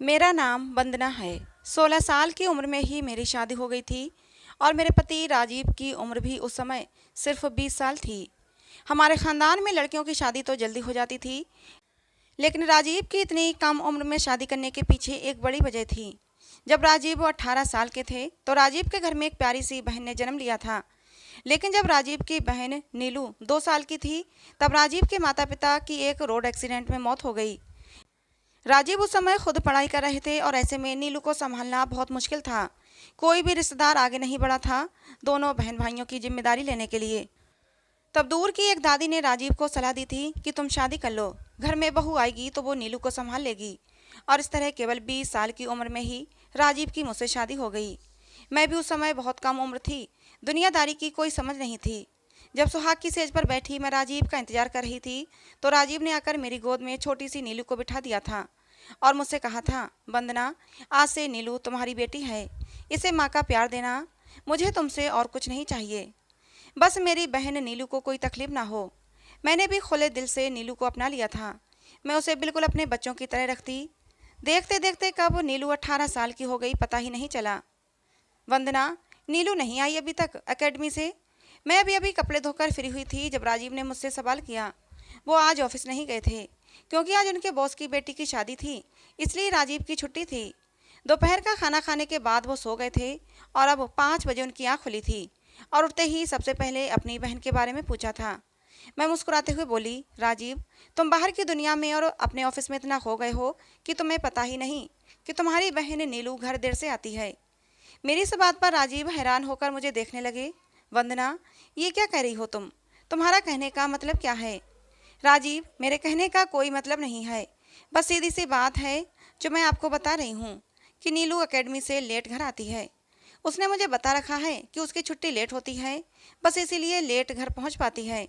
मेरा नाम वंदना है। 16 साल की उम्र में ही मेरी शादी हो गई थी और मेरे पति राजीव की उम्र भी उस समय सिर्फ 20 साल थी। हमारे खानदान में लड़कियों की शादी तो जल्दी हो जाती थी, लेकिन राजीव की इतनी कम उम्र में शादी करने के पीछे एक बड़ी वजह थी। जब राजीव 18 साल के थे तो राजीव के घर में एक प्यारी सी बहन ने जन्म लिया था। लेकिन जब राजीव की बहन नीलू 2 साल की थी, तब राजीव के माता पिता की एक रोड एक्सीडेंट में मौत हो गई। राजीव उस समय खुद पढ़ाई कर रहे थे और ऐसे में नीलू को संभालना बहुत मुश्किल था। कोई भी रिश्तेदार आगे नहीं बढ़ा था दोनों बहन भाइयों की जिम्मेदारी लेने के लिए। तब दूर की एक दादी ने राजीव को सलाह दी थी कि तुम शादी कर लो, घर में बहू आएगी तो वो नीलू को संभाल लेगी। और इस तरह केवल 20 साल की उम्र में ही राजीव की मुझसे शादी हो गई। मैं भी उस समय बहुत कम उम्र थी, दुनियादारी की कोई समझ नहीं थी। जब सुहाग की सेज पर बैठी मैं राजीव का इंतजार कर रही थी, तो राजीव ने आकर मेरी गोद में छोटी सी नीलू को बिठा दिया था और मुझसे कहा था, वंदना, आज से नीलू तुम्हारी बेटी है, इसे माँ का प्यार देना। मुझे तुमसे और कुछ नहीं चाहिए, बस मेरी बहन नीलू को कोई तकलीफ ना हो। मैंने भी खुले दिल से नीलू को अपना लिया था। मैं उसे बिल्कुल अपने बच्चों की तरह रखती। देखते देखते कब नीलू 18 साल की हो गई पता ही नहीं चला। वंदना, नीलू नहीं आई अभी तक एकेडमी से। मैं अभी अभी कपड़े धोकर फ्री हुई थी जब राजीव ने मुझसे सवाल किया। वो आज ऑफिस नहीं गए थे क्योंकि आज उनके बॉस की बेटी की शादी थी, इसलिए राजीव की छुट्टी थी। दोपहर का खाना खाने के बाद वो सो गए थे और अब 5 बजे उनकी आँख खुली थी और उठते ही सबसे पहले अपनी बहन के बारे में पूछा था। मैं मुस्कुराते हुए बोली, राजीव, तुम बाहर की दुनिया में और अपने ऑफिस में इतना खो गए हो कि तुम्हें पता ही नहीं कि तुम्हारी बहन नीलू घर देर से आती है। मेरी इस बात पर राजीव हैरान होकर मुझे देखने लगे। वंदना, ये क्या कह रही हो तुम? तुम्हारा कहने का मतलब क्या है? राजीव, मेरे कहने का कोई मतलब नहीं है, बस सीधी सी बात है जो मैं आपको बता रही हूँ कि नीलू एकेडमी से लेट घर आती है। उसने मुझे बता रखा है कि उसकी छुट्टी लेट होती है, बस इसीलिए लेट घर पहुँच पाती है।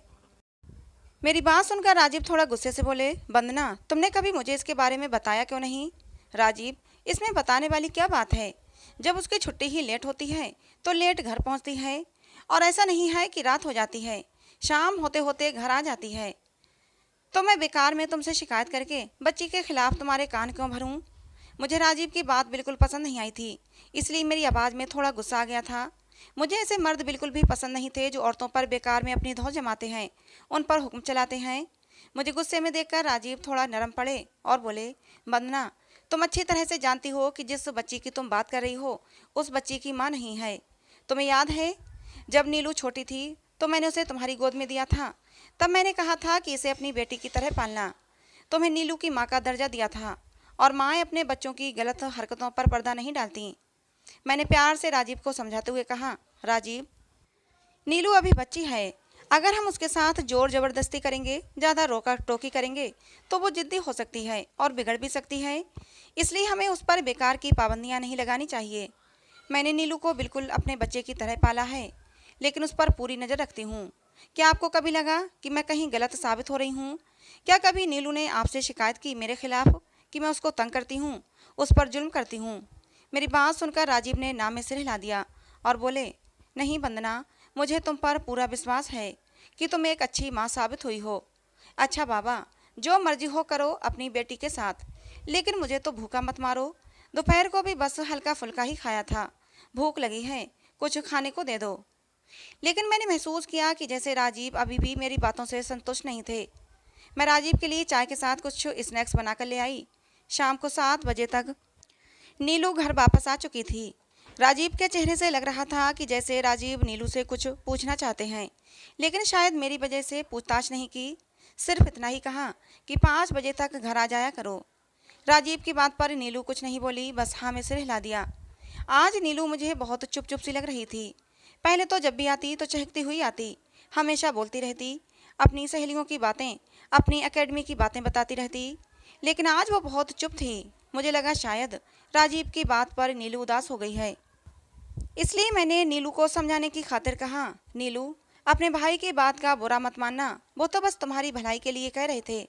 मेरी बात सुनकर राजीव थोड़ा गुस्से से बोले, वंदना, तुमने कभी मुझे इसके बारे में बताया क्यों नहीं? राजीव, इसमें बताने वाली क्या बात है? जब उसकी छुट्टी ही लेट होती है तो लेट घर पहुंचती है, और ऐसा नहीं है कि रात हो जाती है, शाम होते होते घर आ जाती है। तो मैं बेकार में तुमसे शिकायत करके बच्ची के खिलाफ तुम्हारे कान क्यों भरूं? मुझे राजीव की बात बिल्कुल पसंद नहीं आई थी, इसलिए मेरी आवाज़ में थोड़ा गुस्सा आ गया था। मुझे ऐसे मर्द बिल्कुल भी पसंद नहीं थे जो औरतों पर बेकार में अपनी धौंस जमाते हैं, उन पर हुक्म चलाते हैं। मुझे गुस्से में देखकर राजीव थोड़ा नरम पड़े और बोले, वंदना, तुम अच्छी तरह से जानती हो कि जिस बच्ची की तुम बात कर रही हो उस बच्ची की माँ नहीं है। तुम्हें याद है जब नीलू छोटी थी तो मैंने उसे तुम्हारी गोद में दिया था, तब मैंने कहा था कि इसे अपनी बेटी की तरह पालना। तुम्हें नीलू की माँ का दर्जा दिया था और माएँ अपने बच्चों की गलत हरकतों पर पर्दा नहीं डालती। मैंने प्यार से राजीव को समझाते हुए कहा, राजीव, नीलू अभी बच्ची है, अगर हम उसके साथ जोर जबरदस्ती करेंगे, ज़्यादा रोका टोकी करेंगे तो वो जिद्दी हो सकती है और बिगड़ भी सकती है। इसलिए हमें उस पर बेकार की पाबंदियां नहीं लगानी चाहिए। मैंने नीलू को बिल्कुल अपने बच्चे की तरह पाला है, लेकिन उस पर पूरी नज़र रखती हूँ। क्या आपको कभी लगा कि मैं कहीं गलत साबित हो रही हूँ? क्या कभी नीलू ने आपसे शिकायत की मेरे खिलाफ कि मैं उसको तंग करती हूँ, उस पर जुल्म करती हूँ? मेरी बात सुनकर राजीव ने नाम में सिर हिला दिया और बोले, नहीं वंदना, मुझे तुम पर पूरा विश्वास है कि तुम एक अच्छी माँ साबित हुई हो। अच्छा बाबा, जो मर्जी हो करो अपनी बेटी के साथ, लेकिन मुझे तो भूखा मत मारो। दोपहर को भी बस हल्का फुल्का ही खाया था, भूख लगी है, कुछ खाने को दे दो। लेकिन मैंने महसूस किया कि जैसे राजीव अभी भी मेरी बातों से संतुष्ट नहीं थे। मैं राजीव के लिए चाय के साथ कुछ स्नैक्स बनाकर ले आई। शाम को 7 बजे तक नीलू घर वापस आ चुकी थी। राजीव के चेहरे से लग रहा था कि जैसे राजीव नीलू से कुछ पूछना चाहते हैं, लेकिन शायद मेरी वजह से पूछताछ नहीं की। सिर्फ इतना ही कहा कि 5 बजे तक घर आ जाया करो। राजीव की बात पर नीलू कुछ नहीं बोली, बस हाँ में सिर हिला दिया। आज नीलू मुझे बहुत चुप चुप सी लग रही थी। पहले तो जब भी आती तो चहकती हुई आती, हमेशा बोलती रहती, अपनी सहेलियों की बातें, अपनी एकेडमी की बातें बताती रहती। लेकिन आज वो बहुत चुप थी। मुझे लगा शायद राजीव की बात पर नीलू उदास हो गई है, इसलिए मैंने नीलू को समझाने की खातिर कहा, नीलू, अपने भाई की बात का बुरा मत मानना, वो तो बस तुम्हारी भलाई के लिए कह रहे थे।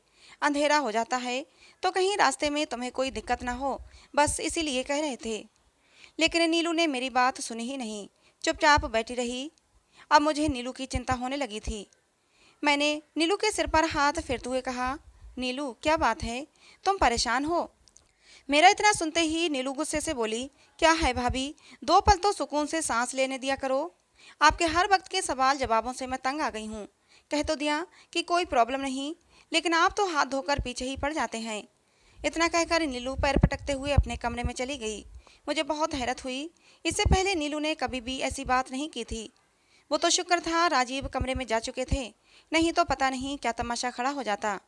अंधेरा हो जाता है तो कहीं रास्ते में तुम्हें कोई दिक्कत ना हो, बस इसीलिए कह रहे थे। लेकिन नीलू ने मेरी बात सुनी ही नहीं, चुपचाप बैठी रही। अब मुझे नीलू की चिंता होने लगी थी। मैंने नीलू के सिर पर हाथ फेरते हुए कहा, नीलू, क्या बात है, तुम परेशान हो? मेरा इतना सुनते ही नीलू गुस्से से बोली, क्या है भाभी, 2 पल तो सुकून से सांस लेने दिया करो। आपके हर वक्त के सवाल जवाबों से मैं तंग आ गई हूँ। कह तो दिया कि कोई प्रॉब्लम नहीं, लेकिन आप तो हाथ धोकर पीछे ही पड़ जाते हैं। इतना कहकर नीलू पैर पटकते हुए अपने कमरे में चली गई। मुझे बहुत हैरत हुई। इससे पहले नीलू ने कभी भी ऐसी बात नहीं की थी। वो तो शुक्र था राजीव कमरे में जा चुके थे, नहीं तो पता नहीं क्या तमाशा खड़ा हो जाता।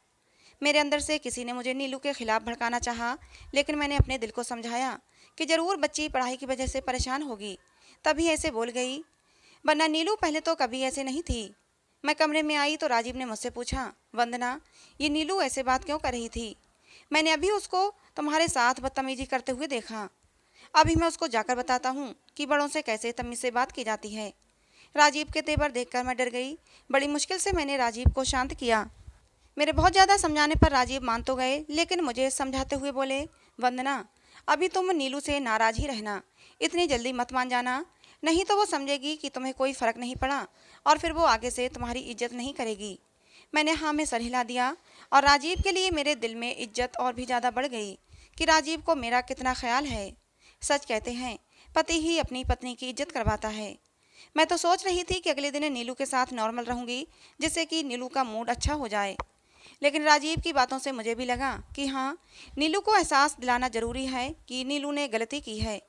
मेरे अंदर से किसी ने मुझे नीलू के खिलाफ भड़काना चाहा, लेकिन मैंने अपने दिल को समझाया कि ज़रूर बच्ची पढ़ाई की वजह से परेशान होगी, तभी ऐसे बोल गई, वरना नीलू पहले तो कभी ऐसे नहीं थी। मैं कमरे में आई तो राजीव ने मुझसे पूछा, वंदना, ये नीलू ऐसे बात क्यों कर रही थी? मैंने अभी उसको तुम्हारे साथ बदतमीजी करते हुए देखा। अभी मैं उसको जाकर बताता हूँ कि बड़ों से कैसे तमीज से बात की जाती है। राजीव के तेवर देखकर मैं डर गई। बड़ी मुश्किल से मैंने राजीव को शांत किया। मेरे बहुत ज़्यादा समझाने पर राजीव मान तो गए, लेकिन मुझे समझाते हुए बोले, वंदना, अभी तुम नीलू से नाराज ही रहना, इतनी जल्दी मत मान जाना, नहीं तो वो समझेगी कि तुम्हें कोई फ़र्क नहीं पड़ा और फिर वो आगे से तुम्हारी इज्जत नहीं करेगी। मैंने हाँ में सर हिला दिया और राजीव के लिए मेरे दिल में इज्जत और भी ज़्यादा बढ़ गई कि राजीव को मेरा कितना ख्याल है। सच कहते हैं, पति ही अपनी पत्नी की इज्जत करवाता है। मैं तो सोच रही थी कि अगले दिन नीलू के साथ नॉर्मल रहूंगी, जिससे कि नीलू का मूड अच्छा हो जाए। लेकिन राजीव की बातों से मुझे भी लगा कि हाँ, नीलू को एहसास दिलाना ज़रूरी है कि नीलू ने गलती की है,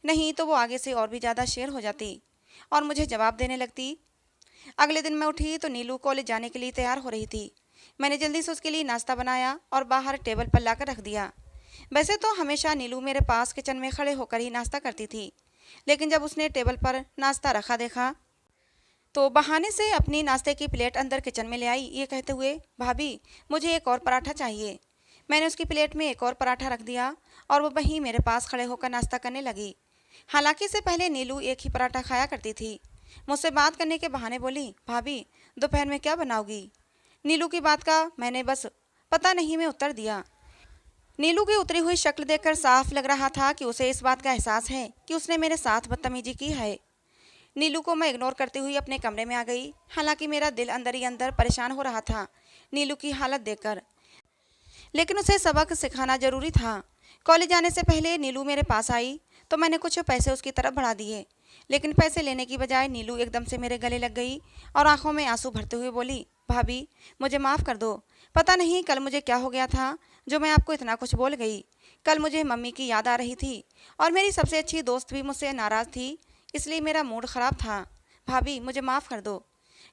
नहीं तो वो आगे से और भी ज़्यादा शेर हो जाती और मुझे जवाब देने लगती। अगले दिन मैं उठी तो नीलू कॉलेज जाने के लिए तैयार हो रही थी। मैंने जल्दी से उसके लिए नाश्ता बनाया और बाहर टेबल पर लाकर रख दिया। वैसे तो हमेशा नीलू मेरे पास किचन में खड़े होकर ही नाश्ता करती थी, लेकिन जब उसने टेबल पर नाश्ता रखा देखा तो बहाने से अपनी नाश्ते की प्लेट अंदर किचन में ले आई, ये कहते हुए, भाभी, मुझे एक और पराठा चाहिए। मैंने उसकी प्लेट में एक और पराठा रख दिया और वो वहीं मेरे पास खड़े होकर नाश्ता करने लगी। हालांकि इससे पहले नीलू एक ही पराठा खाया करती थी। मुझसे बात करने के बहाने बोली, भाभी, दोपहर में क्या बनाओगी? नीलू की बात का मैंने बस पता नहीं में उत्तर दिया। नीलू की उतरी हुई शक्ल देखकर साफ लग रहा था कि उसे इस बात का एहसास है कि उसने मेरे साथ बदतमीजी की है। नीलू को मैं इग्नोर करते हुए अपने कमरे में आ गई। हालांकि मेरा दिल अंदर ही अंदर परेशान हो रहा था नीलू की हालत देखकर, लेकिन उसे सबक सिखाना जरूरी था। कॉलेज जाने से पहले नीलू मेरे पास आई तो मैंने कुछ पैसे उसकी तरफ बढ़ा दिए, लेकिन पैसे लेने की बजाय नीलू एकदम से मेरे गले लग गई और आंखों में आंसू भरते हुए बोली, भाभी, मुझे माफ़ कर दो। पता नहीं कल मुझे क्या हो गया था जो मैं आपको इतना कुछ बोल गई। कल मुझे मम्मी की याद आ रही थी और मेरी सबसे अच्छी दोस्त भी मुझसे नाराज़ थी, इसलिए मेरा मूड ख़राब था। भाभी, मुझे माफ़ कर दो।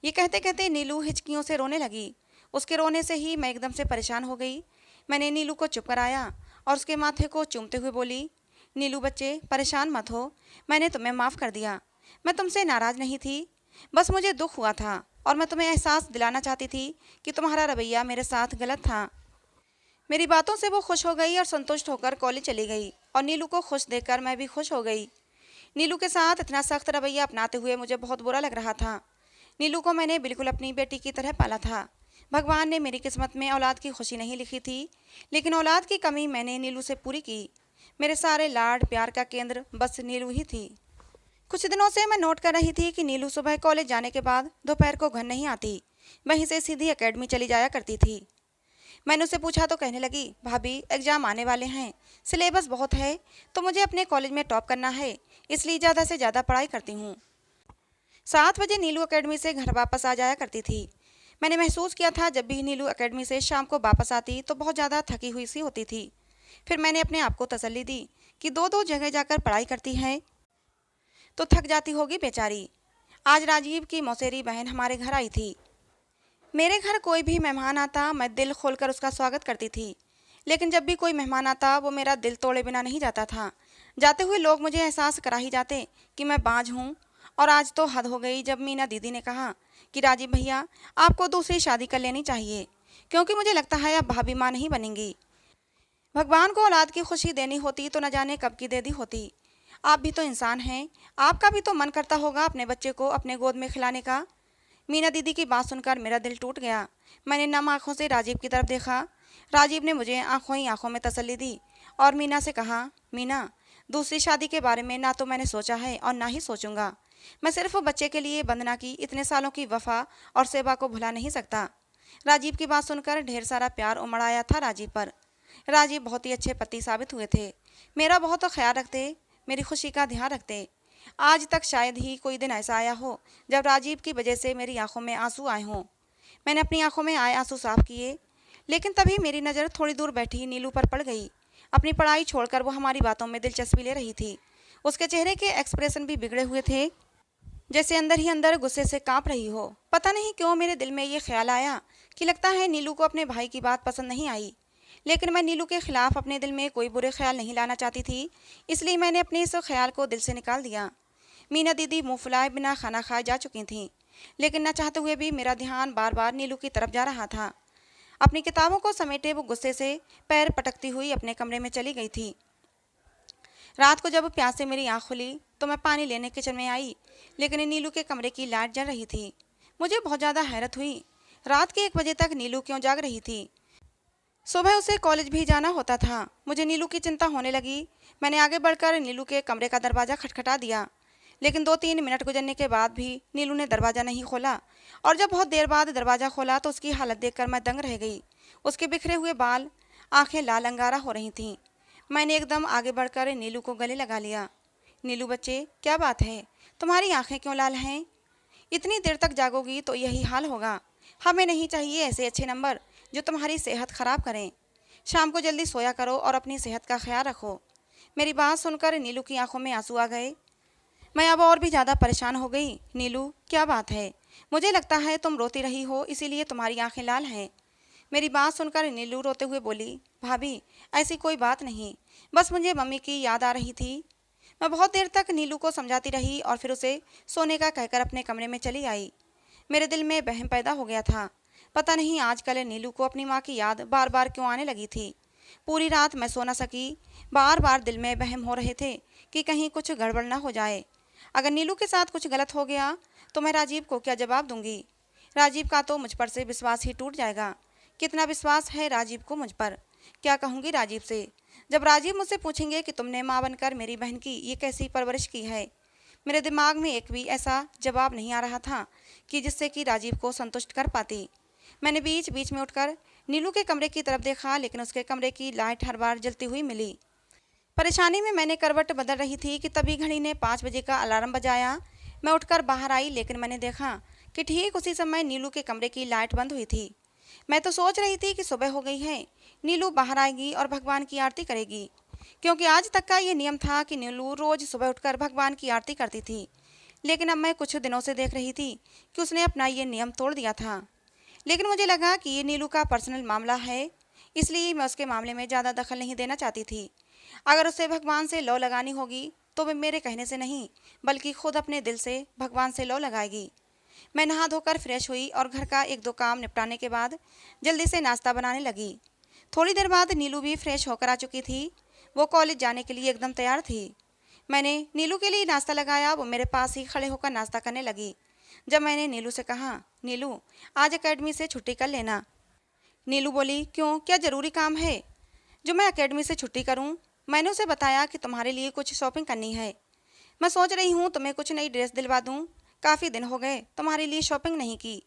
ये कहते कहते नीलू हिचकियों से रोने लगी। उसके रोने से ही मैं एकदम से परेशान हो गई। मैंने नीलू को चुप कराया और उसके माथे को चूमते हुए बोली, नीलू बच्चे, परेशान मत हो, मैंने तुम्हें माफ़ कर दिया। मैं तुमसे नाराज़ नहीं थी, बस मुझे दुख हुआ था और मैं तुम्हें एहसास दिलाना चाहती थी कि तुम्हारा रवैया मेरे साथ गलत था। मेरी बातों से वो खुश हो गई और संतुष्ट होकर कॉलेज चली गई और नीलू को खुश देखकर मैं भी खुश हो गई। नीलू के साथ इतना सख्त रवैया अपनाते हुए मुझे बहुत बुरा लग रहा था। नीलू को मैंने बिल्कुल अपनी बेटी की तरह पाला था। भगवान ने मेरी किस्मत में औलाद की खुशी नहीं लिखी थी, लेकिन औलाद की कमी मैंने नीलू से पूरी की। मेरे सारे लाड प्यार का केंद्र बस नीलू ही थी। कुछ दिनों से मैं नोट कर रही थी कि नीलू सुबह कॉलेज जाने के बाद दोपहर को घर नहीं आती, वहीं से सीधी एकेडमी चली जाया करती थी। मैंने उसे पूछा तो कहने लगी, भाभी, एग्ज़ाम आने वाले हैं, सिलेबस बहुत है, तो मुझे अपने कॉलेज में टॉप करना है, इसलिए ज़्यादा से ज़्यादा पढ़ाई करती हूँ। 7 बजे नीलू एकेडमी से घर वापस आ जाया करती थी। मैंने महसूस किया था जब भी नीलू एकेडमी से शाम को वापस आती तो बहुत ज़्यादा थकी हुई सी होती थी। फिर मैंने अपने आप को तसल्ली दी कि दो दो जगह जाकर पढ़ाई करती है तो थक जाती होगी बेचारी। आज राजीव की मौसेरी बहन हमारे घर आई थी। मेरे घर कोई भी मेहमान आता मैं दिल खोलकर उसका स्वागत करती थी, लेकिन जब भी कोई मेहमान आता वो मेरा दिल तोड़े बिना नहीं जाता था। जाते हुए लोग मुझे एहसास करा ही जाते कि मैं बांझ हूँ। और आज तो हद हो गई जब मीना दीदी ने कहा कि राजीव भैया, आपको दूसरी शादी कर लेनी चाहिए, क्योंकि मुझे लगता है अब भाभी माँ नहीं बनेंगी। भगवान को औलाद की खुशी देनी होती तो न जाने कब की दे दी होती। आप भी तो इंसान हैं, आपका भी तो मन करता होगा अपने बच्चे को अपने गोद में खिलाने का। मीना दीदी की बात सुनकर मेरा दिल टूट गया। मैंने नम आँखों से राजीव की तरफ देखा। राजीव ने मुझे आंखों ही आंखों में तसल्ली दी और मीना से कहा, मीना, दूसरी शादी के बारे में ना तो मैंने सोचा है और ना ही सोचूंगा। मैं सिर्फ बच्चे के लिए वंदना की इतने सालों की वफा और सेवा को भुला नहीं सकता। राजीव की बात सुनकर ढेर सारा प्यार उमड़ आया था राजीव पर। राजीव बहुत ही अच्छे पति साबित हुए थे। मेरा बहुत ख्याल रखते, मेरी खुशी का ध्यान रखते। आज तक शायद ही कोई दिन ऐसा आया हो जब राजीव की वजह से मेरी आंखों में आंसू आए हों। मैंने अपनी आंखों में आए आंसू साफ किए, लेकिन तभी मेरी नज़र थोड़ी दूर बैठी नीलू पर पड़ गई। अपनी पढ़ाई छोड़कर वो हमारी बातों में दिलचस्पी ले रही थी। उसके चेहरे के एक्सप्रेशन भी बिगड़े हुए थे, जैसे अंदर ही अंदर गुस्से से कांप रही हो। पता नहीं क्यों मेरे दिल में ये ख्याल आया कि लगता है नीलू को अपने भाई की बात पसंद नहीं आई। लेकिन मैं नीलू के खिलाफ अपने दिल में कोई बुरे ख्याल नहीं लाना चाहती थी, इसलिए मैंने अपने इस ख्याल को दिल से निकाल दिया। मीना दीदी मुँह फुलाए बिना खाना खाए जा चुकी थीं, लेकिन न चाहते हुए भी मेरा ध्यान बार बार नीलू की तरफ जा रहा था। अपनी किताबों को समेटे वो गुस्से से पैर पटकती हुई अपने कमरे में चली गई थी। रात को जब प्यास से मेरी आँख खुली तो मैं पानी लेने किचन में आई, लेकिन नीलू के कमरे की लाइट जल रही थी। मुझे बहुत ज़्यादा हैरत हुई, रात के 1 बजे तक नीलू क्यों जाग रही थी। सुबह उसे कॉलेज भी जाना होता था। मुझे नीलू की चिंता होने लगी। मैंने आगे बढ़कर नीलू के कमरे का दरवाज़ा खटखटा दिया, लेकिन 2-3 मिनट गुजरने के बाद भी नीलू ने दरवाज़ा नहीं खोला, और जब बहुत देर बाद दरवाज़ा खोला तो उसकी हालत देखकर मैं दंग रह गई। उसके बिखरे हुए बाल, आंखें लाल अंगारा हो रही थीं। मैंने एकदम आगे बढ़कर नीलू को गले लगा लिया। नीलू बच्चे, क्या बात है, तुम्हारी आंखें क्यों लाल हैं? इतनी देर तक जागोगी तो यही हाल होगा। हमें नहीं चाहिए ऐसे अच्छे नंबर जो तुम्हारी सेहत खराब करें। शाम को जल्दी सोया करो और अपनी सेहत का ख्याल रखो। मेरी बात सुनकर नीलू की आंखों में आंसू आ गए। मैं अब और भी ज़्यादा परेशान हो गई। नीलू, क्या बात है? मुझे लगता है तुम रोती रही हो, इसीलिए तुम्हारी आंखें लाल हैं। मेरी बात सुनकर नीलू रोते हुए बोली, भाभी ऐसी कोई बात नहीं, बस मुझे मम्मी की याद आ रही थी। मैं बहुत देर तक नीलू को समझाती रही और फिर उसे सोने का कहकर अपने कमरे में चली आई। मेरे दिल में वहम पैदा हो गया था। पता नहीं आजकल नीलू को अपनी माँ की याद बार बार क्यों आने लगी थी। पूरी रात मैं सो न सकी। बार बार दिल में वहम हो रहे थे कि कहीं कुछ गड़बड़ ना हो जाए। अगर नीलू के साथ कुछ गलत हो गया तो मैं राजीव को क्या जवाब दूंगी? राजीव का तो मुझ पर से विश्वास ही टूट जाएगा। कितना विश्वास है राजीव को मुझ पर। क्या कहूँगी राजीव से? जब राजीव मुझसे पूछेंगे कि तुमने माँ बनकर मेरी बहन की ये कैसी परवरिश की है। मेरे दिमाग में एक भी ऐसा जवाब नहीं आ रहा था कि जिससे कि राजीव को संतुष्ट कर पाती। मैंने बीच बीच में उठकर नीलू के कमरे की तरफ देखा, लेकिन उसके कमरे की लाइट हर बार जलती हुई मिली। परेशानी में मैंने करवट बदल रही थी कि तभी घड़ी ने 5 बजे का अलार्म बजाया। मैं उठकर बाहर आई, लेकिन मैंने देखा कि ठीक उसी समय नीलू के कमरे की लाइट बंद हुई थी। मैं तो सोच रही थी कि सुबह हो गई है, नीलू बाहर आएगी और भगवान की आरती करेगी, क्योंकि आज तक का ये नियम था कि नीलू रोज सुबह उठकर भगवान की आरती करती थी। लेकिन अब मैं कुछ दिनों से देख रही थी कि उसने अपना ये नियम तोड़ दिया था। लेकिन मुझे लगा कि ये नीलू का पर्सनल मामला है, इसलिए मैं उसके मामले में ज़्यादा दखल नहीं देना चाहती थी। अगर उसे भगवान से लौ लगानी होगी तो वह मेरे कहने से नहीं, बल्कि खुद अपने दिल से भगवान से लौ लगाएगी। मैं नहा धोकर फ्रेश हुई और घर का 1-2 काम निपटाने के बाद जल्दी से नाश्ता बनाने लगी। थोड़ी देर बाद नीलू भी फ्रेश होकर आ चुकी थी। वो कॉलेज जाने के लिए एकदम तैयार थी। मैंने नीलू के लिए नाश्ता लगाया। वो मेरे पास ही खड़े होकर नाश्ता करने लगी। जब मैंने नीलू से कहा, नीलू आज एकेडमी से छुट्टी कर लेना। नीलू बोली, क्यों, क्या ज़रूरी काम है जो मैं एकेडमी से छुट्टी करूं? मैंने उसे बताया कि तुम्हारे लिए कुछ शॉपिंग करनी है। मैं सोच रही हूँ तुम्हें कुछ नई ड्रेस दिलवा दूँ। काफ़ी दिन हो गए तुम्हारे लिए शॉपिंग नहीं की।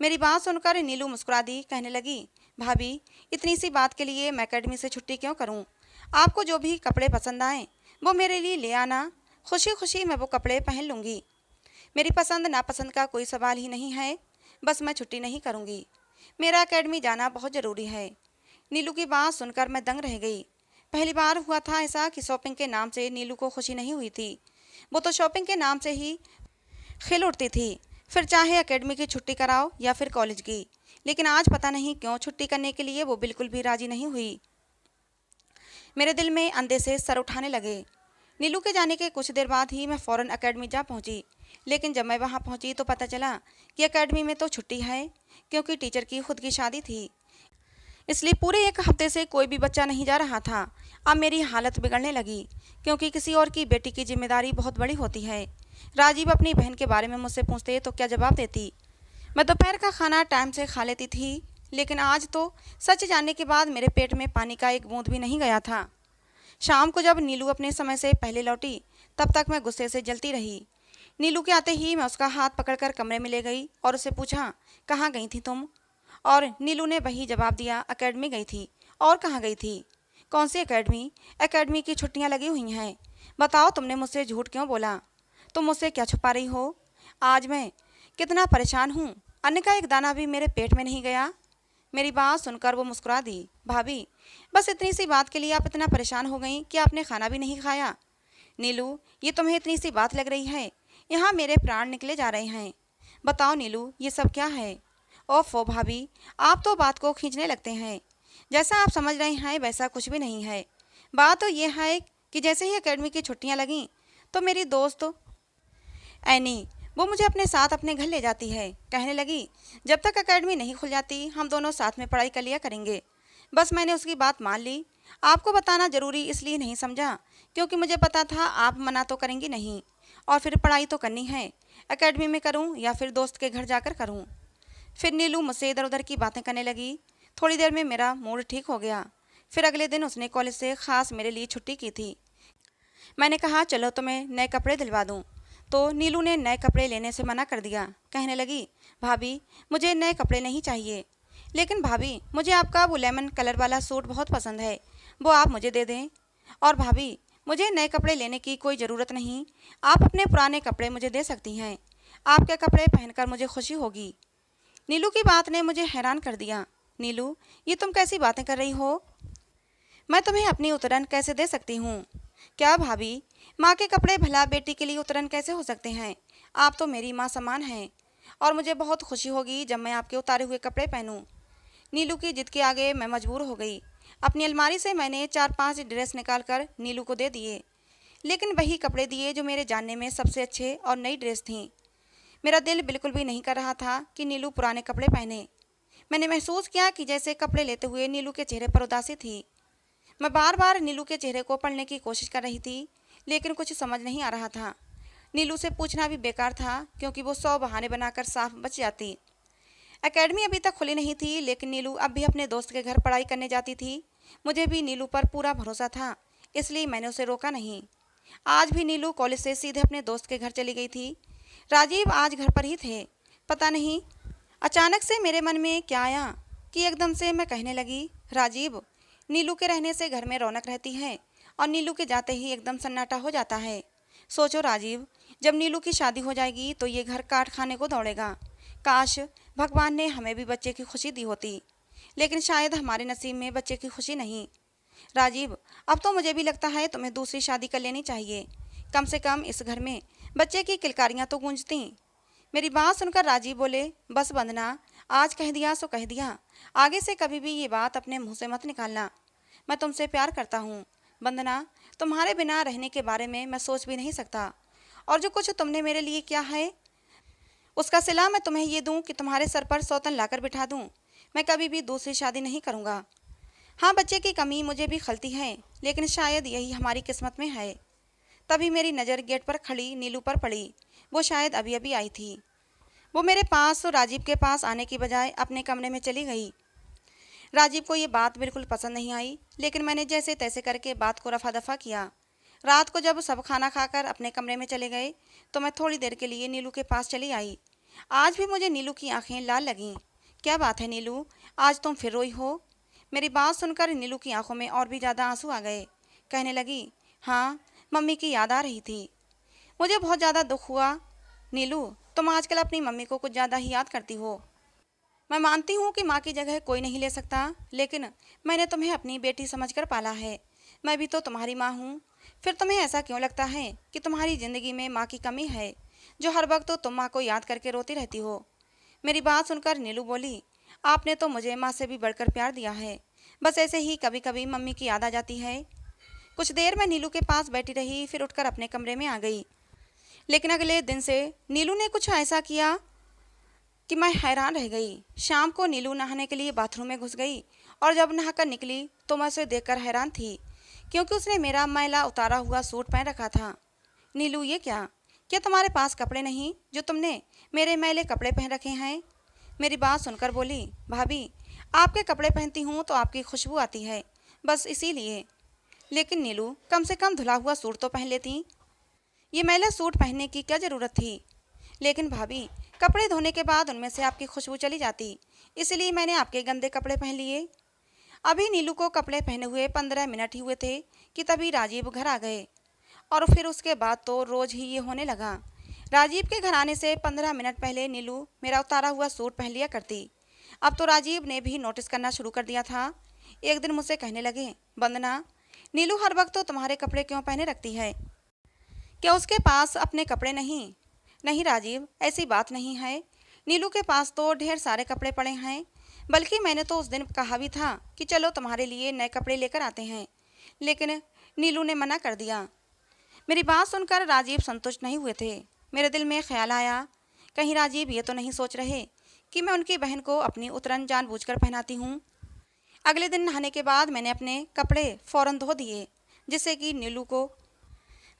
मेरी बात सुनकर नीलू मुस्कुरा दी, कहने लगी, भाभी इतनी सी बात के लिए मैं एकेडमी से छुट्टी क्यों करूँ? आपको जो भी कपड़े पसंद आएँ वो मेरे लिए ले आना, खुशी खुशी मैं वो कपड़े पहन लूँगी। मेरी पसंद नापसंद का कोई सवाल ही नहीं है, बस मैं छुट्टी नहीं करूँगी। मेरा एकेडमी जाना बहुत ज़रूरी है। नीलू की बात सुनकर मैं दंग रह गई। पहली बार हुआ था ऐसा कि शॉपिंग के नाम से नीलू को खुशी नहीं हुई थी। वो तो शॉपिंग के नाम से ही खिल उठती थी, फिर चाहे एकेडमी की छुट्टी कराओ या फिर कॉलेज की। लेकिन आज पता नहीं क्यों छुट्टी करने के लिए वो बिल्कुल भी राजी नहीं हुई। मेरे दिल में अंधे से सर उठाने लगे। नीलू के जाने के कुछ देर बाद ही मैं फ़ौरन एकेडमी जा पहुंची। लेकिन जब मैं वहां पहुंची तो पता चला कि एकेडमी में तो छुट्टी है, क्योंकि टीचर की खुद की शादी थी। इसलिए पूरे 1 हफ्ते से कोई भी बच्चा नहीं जा रहा था। अब मेरी हालत बिगड़ने लगी, क्योंकि किसी और की बेटी की जिम्मेदारी बहुत बड़ी होती है। राजीव अपनी बहन के बारे में मुझसे पूछते तो क्या जवाब देती? मैं दोपहर का खाना टाइम से खा लेती थी, लेकिन आज तो सच जानने के बाद मेरे पेट में पानी का एक बूंद भी नहीं गया था। शाम को जब नीलू अपने समय से पहले लौटी तब तक मैं गुस्से से जलती रही। नीलू के आते ही मैं उसका हाथ पकड़कर कमरे में ले गई और उससे पूछा, कहाँ गई थी तुम? और नीलू ने वही जवाब दिया, एकेडमी गई थी। और कहाँ गई थी? कौन सी एकेडमी? एकेडमी की छुट्टियां लगी हुई हैं। बताओ तुमने मुझसे झूठ क्यों बोला? तुम मुझसे क्या छुपा रही हो? आज मैं कितना परेशान हूँ, अन्न का एक दाना भी मेरे पेट में नहीं गया। मेरी बात सुनकर वो मुस्कुरा दी। भाभी, बस इतनी सी बात के लिए आप इतना परेशान हो गई कि आपने खाना भी नहीं खाया? नीलू, ये तुम्हें इतनी सी बात लग रही है? यहाँ मेरे प्राण निकले जा रहे हैं। बताओ नीलू, ये सब क्या है? ओफो भाभी, आप तो बात को खींचने लगते हैं। जैसा आप समझ रहे हैं वैसा कुछ भी नहीं है। बात तो ये है कि जैसे ही एकेडमी की छुट्टियां लगीं तो मेरी दोस्त एनी, वो मुझे अपने साथ अपने घर ले जाती है। कहने लगी, जब तक एकेडमी नहीं खुल जाती हम दोनों साथ में पढ़ाई कर लिया करेंगे। बस मैंने उसकी बात मान ली। आपको बताना जरूरी इसलिए नहीं समझा क्योंकि मुझे पता था आप मना तो करेंगी नहीं, और फिर पढ़ाई तो करनी है। एकेडमी में करूं या फिर दोस्त के घर जाकर करूं? फिर नीलू मुझसे इधर उधर की बातें करने लगी। थोड़ी देर में मेरा मूड ठीक हो गया। फिर अगले दिन उसने कॉलेज से खास मेरे लिए छुट्टी की थी। मैंने कहा चलो तुम्हें नए कपड़े दिलवा दूं, तो नीलू ने नए कपड़े लेने से मना कर दिया। कहने लगी, भाभी मुझे नए कपड़े नहीं चाहिए। लेकिन भाभी, मुझे आपका वो लेमन कलर वाला सूट बहुत पसंद है, वो आप मुझे दे दें। और भाभी, मुझे नए कपड़े लेने की कोई ज़रूरत नहीं, आप अपने पुराने कपड़े मुझे दे सकती हैं। आपके कपड़े पहनकर मुझे खुशी होगी। नीलू की बात ने मुझे हैरान कर दिया। नीलू, ये तुम कैसी बातें कर रही हो? मैं तुम्हें अपनी उतरन कैसे दे सकती हूँ? क्या भाभी, माँ के कपड़े भला बेटी के लिए उतरन कैसे हो सकते हैं? आप तो मेरी माँ समान हैं और मुझे बहुत खुशी होगी जब मैं आपके उतारे हुए कपड़े पहनूं। नीलू की जिद के आगे मैं मजबूर हो गई। अपनी अलमारी से मैंने 4-5 ड्रेस निकालकर नीलू को दे दिए, लेकिन वही कपड़े दिए जो मेरे जानने में सबसे अच्छे और नई ड्रेस थीं। मेरा दिल बिल्कुल भी नहीं कर रहा था कि नीलू पुराने कपड़े पहने। मैंने महसूस किया कि जैसे कपड़े लेते हुए नीलू के चेहरे पर उदासी थी। मैं बार बार नीलू के चेहरे को पढ़ने की कोशिश कर रही थी, लेकिन कुछ समझ नहीं आ रहा था। नीलू से पूछना भी बेकार था क्योंकि वो 100 बहाने बनाकर साफ बच जाती। एकेडमी अभी तक खुली नहीं थी, लेकिन नीलू अब भी अपने दोस्त के घर पढ़ाई करने जाती थी। मुझे भी नीलू पर पूरा भरोसा था, इसलिए मैंने उसे रोका नहीं। आज भी नीलू कॉलेज से सीधे अपने दोस्त के घर चली गई थी। राजीव आज घर पर ही थे। पता नहीं अचानक से मेरे मन में क्या आया कि एकदम से मैं कहने लगी, राजीव, नीलू के रहने से घर में रौनक रहती है और नीलू के जाते ही एकदम सन्नाटा हो जाता है। सोचो राजीव, जब नीलू की शादी हो जाएगी तो ये घर काट खाने को दौड़ेगा। काश भगवान ने हमें भी बच्चे की खुशी दी होती, लेकिन शायद हमारे नसीब में बच्चे की खुशी नहीं। राजीव, अब तो मुझे भी लगता है तुम्हें दूसरी शादी कर लेनी चाहिए। कम से कम इस घर में बच्चे की किलकारियाँ तो गूंजती। मेरी बात सुनकर राजीव बोले, बस वंदना, आज कह दिया सो कह दिया। आगे से कभी भी ये बात अपने मुंह से मत निकालना। मैं तुमसे प्यार करता हूँ वंदना, तुम्हारे बिना रहने के बारे में मैं सोच भी नहीं सकता। और जो कुछ तुमने मेरे लिए किया है उसका सिला मैं तुम्हें ये दूं कि तुम्हारे सर पर सौतन लाकर बिठा दूं। मैं कभी भी दूसरी शादी नहीं करूँगा। हाँ, बच्चे की कमी मुझे भी खलती है, लेकिन शायद यही हमारी किस्मत में है। तभी मेरी नज़र गेट पर खड़ी नीलू पर पड़ी। वो शायद अभी अभी आई थी। वो मेरे पास और राजीव के पास आने की बजाय अपने कमरे में चली गई। राजीव को ये बात बिल्कुल पसंद नहीं आई, लेकिन मैंने जैसे तैसे करके बात को रफा दफा किया। रात को जब सब खाना खाकर अपने कमरे में चले गए तो मैं थोड़ी देर के लिए नीलू के पास चली आई। आज भी मुझे नीलू की आंखें लाल लगीं। क्या बात है नीलू, आज तुम फिर रोई हो? मेरी बात सुनकर नीलू की आंखों में और भी ज़्यादा आंसू आ गए। कहने लगी, हाँ, मम्मी की याद आ रही थी। मुझे बहुत ज़्यादा दुख हुआ। नीलू, तुम आजकल अपनी मम्मी को कुछ ज़्यादा ही याद करती हो। मैं मानती हूँ कि माँ की जगह कोई नहीं ले सकता, लेकिन मैंने तुम्हें अपनी बेटी समझकर पाला है। मैं भी तो तुम्हारी माँ हूँ। फिर तुम्हें ऐसा क्यों लगता है कि तुम्हारी ज़िंदगी में माँ की कमी है, जो हर वक्त तो तुम माँ को याद करके रोती रहती हो? मेरी बात सुनकर नीलू बोली, आपने तो मुझे माँ से भी बढ़कर प्यार दिया है। बस ऐसे ही कभी कभी मम्मी की याद आ जाती है। कुछ देर मैं नीलू के पास बैठी रही, फिर उठकर अपने कमरे में आ गई। लेकिन अगले दिन से नीलू ने कुछ ऐसा किया कि मैं हैरान रह गई। शाम को नीलू नहाने के लिए बाथरूम में घुस गई और जब नहाकर निकली तो मैं उसे देखकर हैरान थी, क्योंकि उसने मेरा मैला उतारा हुआ सूट पहन रखा था। नीलू, ये क्या तुम्हारे पास कपड़े नहीं जो तुमने मेरे मैले कपड़े पहन रखे हैं? मेरी बात सुनकर बोली, भाभी, आपके कपड़े पहनती हूँ तो आपकी खुशबू आती है, बस इसीलिए। लेकिन नीलू, कम से कम धुला हुआ सूट तो पहन लेती। ये मैला सूट पहनने की क्या ज़रूरत थी? लेकिन भाभी, कपड़े धोने के बाद उनमें से आपकी खुशबू चली जाती, इसलिए मैंने आपके गंदे कपड़े पहन लिए। अभी नीलू को कपड़े पहने हुए 15 मिनट ही हुए थे कि तभी राजीव घर आ गए। और फिर उसके बाद तो रोज ही ये होने लगा। राजीव के घर आने से 15 मिनट पहले नीलू मेरा उतारा हुआ सूट पहन लिया करती। अब तो राजीव ने भी नोटिस करना शुरू कर दिया था। एक दिन मुझसे कहने लगे, वंदना, नीलू हर वक्त तो तुम्हारे कपड़े क्यों पहने रखती है? क्या उसके पास अपने कपड़े नहीं? नहीं राजीव, ऐसी बात नहीं है। नीलू के पास तो ढेर सारे कपड़े पड़े हैं। बल्कि मैंने तो उस दिन कहा भी था कि चलो तुम्हारे लिए नए कपड़े लेकर आते हैं, लेकिन नीलू ने मना कर दिया। मेरी बात सुनकर राजीव संतुष्ट नहीं हुए थे। मेरे दिल में ख्याल आया, कहीं राजीव ये तो नहीं सोच रहे कि मैं उनकी बहन को अपनी उतरन जानबूझकर पहनाती हूँ। अगले दिन नहाने के बाद मैंने अपने कपड़े फौरन धो दिए, जिससे कि नीलू को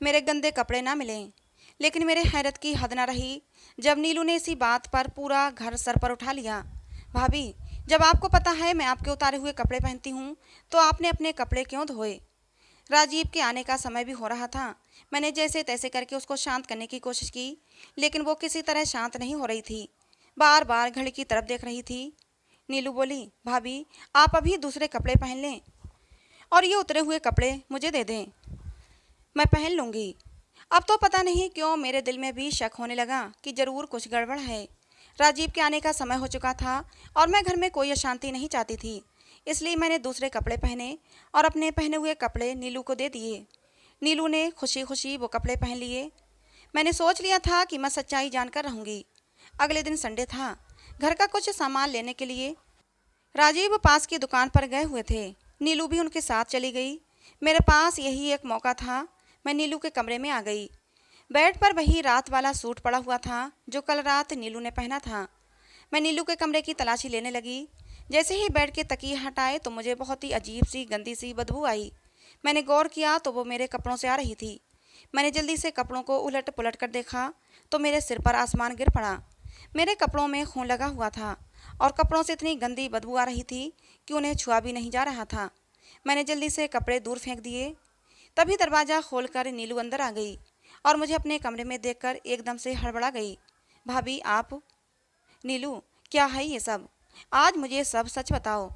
मेरे गंदे कपड़े ना मिलें। लेकिन मेरे हैरत की हद न रही जब नीलू ने इसी बात पर पूरा घर सर पर उठा लिया। भाभी, जब आपको पता है मैं आपके उतारे हुए कपड़े पहनती हूँ, तो आपने अपने कपड़े क्यों धोए? राजीव के आने का समय भी हो रहा था। मैंने जैसे तैसे करके उसको शांत करने की कोशिश की, लेकिन वो किसी तरह शांत नहीं हो रही थी। बार बार घड़ी की तरफ देख रही थी। नीलू बोली, भाभी, आप अभी दूसरे कपड़े पहन लें और ये उतरे हुए कपड़े मुझे दे दें, मैं पहन लूँगी। अब तो पता नहीं क्यों मेरे दिल में भी शक होने लगा कि ज़रूर कुछ गड़बड़ है। राजीव के आने का समय हो चुका था और मैं घर में कोई अशांति नहीं चाहती थी। इसलिए मैंने दूसरे कपड़े पहने और अपने पहने हुए कपड़े नीलू को दे दिए। नीलू ने खुशी खुशी वो कपड़े पहन लिए। मैंने सोच लिया था कि मैं सच्चाई जानकर रहूँगी। अगले दिन संडे था। घर का कुछ सामान लेने के लिए राजीव पास की दुकान पर गए हुए थे। नीलू भी उनके साथ चली गई। मेरे पास यही एक मौका था। मैं नीलू के कमरे में आ गई। बेड पर वही रात वाला सूट पड़ा हुआ था जो कल रात नीलू ने पहना था। मैं नीलू के कमरे की तलाशी लेने लगी। जैसे ही बेड के तकिए हटाए तो मुझे बहुत ही अजीब सी गंदी सी बदबू आई। मैंने गौर किया तो वो मेरे कपड़ों से आ रही थी। मैंने जल्दी से कपड़ों को उलट पुलट कर देखा तो मेरे सिर पर आसमान गिर पड़ा। मेरे कपड़ों में खून लगा हुआ था और कपड़ों से इतनी गंदी बदबू आ रही थी कि उन्हें छुआ भी नहीं जा रहा था। मैंने जल्दी से कपड़े दूर फेंक दिए। तभी दरवाज़ा खोलकर नीलू अंदर आ गई और मुझे अपने कमरे में देखकर एकदम से हड़बड़ा गई। भाभी, आप? नीलू, क्या है ये सब? आज मुझे सब सच बताओ।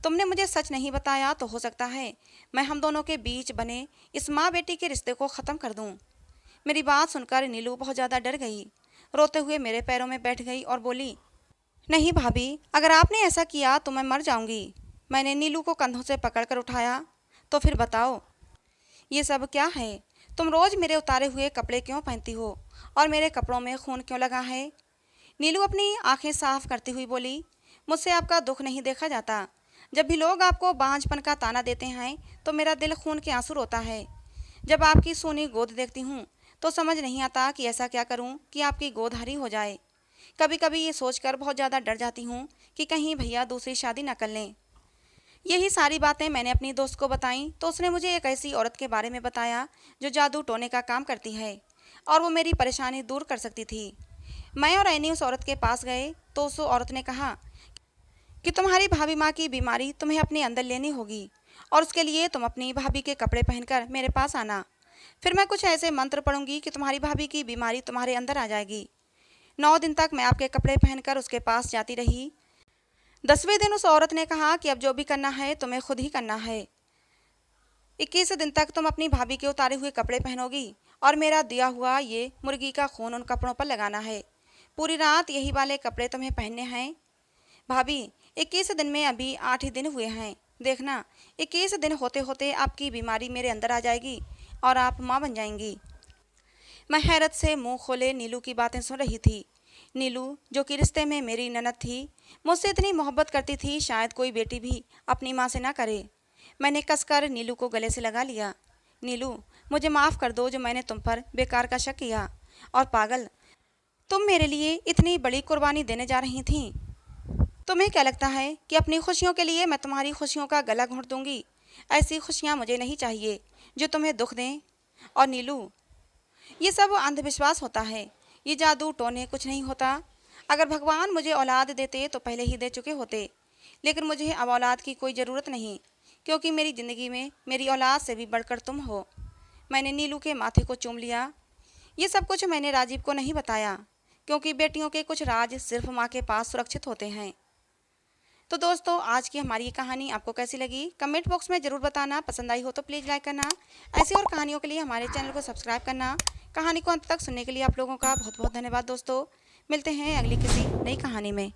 तुमने मुझे सच नहीं बताया तो हो सकता है मैं हम दोनों के बीच बने इस माँ बेटी के रिश्ते को ख़त्म कर दूँ। मेरी बात सुनकर नीलू बहुत ज़्यादा डर गई। रोते हुए मेरे पैरों में बैठ गई और बोली, नहीं भाभी, अगर आपने ऐसा किया तो मैं मर जाऊंगी। मैंने नीलू को कंधों से पकड़कर उठाया। तो फिर बताओ, ये सब क्या है? तुम रोज़ मेरे उतारे हुए कपड़े क्यों पहनती हो और मेरे कपड़ों में खून क्यों लगा है? नीलू अपनी आंखें साफ करती हुई बोली, मुझसे आपका दुख नहीं देखा जाता। जब भी लोग आपको बांझपन का ताना देते हैं तो मेरा दिल खून के आंसू रोता है। जब आपकी सोनी गोद देखती हूँ तो समझ नहीं आता कि ऐसा क्या करूँ कि आपकी गोद हरी हो जाए। कभी कभी ये सोचकर बहुत ज़्यादा डर जाती हूँ कि कहीं भैया दूसरी शादी न कर लें। यही सारी बातें मैंने अपनी दोस्त को बताईं तो उसने मुझे एक ऐसी औरत के बारे में बताया जो जादू टोने का काम करती है और वो मेरी परेशानी दूर कर सकती थी। मैं और ऐनी उस औरत के पास गए तो उस औरत ने कहा कि तुम्हारी भाभी माँ की बीमारी तुम्हें अपने अंदर लेनी होगी और उसके लिए तुम अपनी भाभी के कपड़े पहनकर मेरे पास आना। फिर मैं कुछ ऐसे मंत्र पढ़ूंगी कि तुम्हारी भाभी की बीमारी तुम्हारे अंदर आ जाएगी। 9 दिन तक मैं आपके कपड़े पहनकर उसके पास जाती रही। 10वें दिन उस औरत ने कहा कि अब जो भी करना है तुम्हें खुद ही करना है। 21 दिन तक तुम अपनी भाभी के उतारे हुए कपड़े पहनोगी और मेरा दिया हुआ ये मुर्गी का खून उन कपड़ों पर लगाना है। पूरी रात यही वाले कपड़े तुम्हें पहनने हैं। भाभी, 21 दिन में अभी 8 ही दिन हुए हैं। देखना, 21 दिन होते होते आपकी बीमारी मेरे अंदर आ जाएगी और आप माँ बन जाएंगी। मैं हैरत से मुंह खोले नीलू की बातें सुन रही थी। नीलू, जो कि रिश्ते में मेरी ननद थी, मुझसे इतनी मोहब्बत करती थी शायद कोई बेटी भी अपनी माँ से ना करे। मैंने कसकर नीलू को गले से लगा लिया। नीलू, मुझे माफ़ कर दो जो मैंने तुम पर बेकार का शक किया। और पागल, तुम मेरे लिए इतनी बड़ी कुर्बानी देने जा रही थी। तुम्हें क्या लगता है कि अपनी खुशियों के लिए मैं तुम्हारी खुशियों का गला घोंट दूंगी? ऐसी खुशियाँ मुझे नहीं चाहिए जो तुम्हें दुख दें। और नीलू, ये सब अंधविश्वास होता है। ये जादू टोने कुछ नहीं होता। अगर भगवान मुझे औलाद देते तो पहले ही दे चुके होते, लेकिन मुझे अब औलाद की कोई ज़रूरत नहीं, क्योंकि मेरी ज़िंदगी में मेरी औलाद से भी बढ़कर तुम हो। मैंने नीलू के माथे को चूम लिया। ये सब कुछ मैंने राजीव को नहीं बताया, क्योंकि बेटियों के कुछ राज सिर्फ माँ के पास सुरक्षित होते हैं। तो दोस्तों आज की हमारी ये कहानी आपको कैसी लगी कमेंट बॉक्स में ज़रूर बताना। पसंद आई हो तो प्लीज़ लाइक करना। ऐसी और कहानियों के लिए हमारे चैनल को सब्सक्राइब करना। कहानी को अंत तक सुनने के लिए आप लोगों का बहुत बहुत धन्यवाद दोस्तों। मिलते हैं अगली किसी नई कहानी में।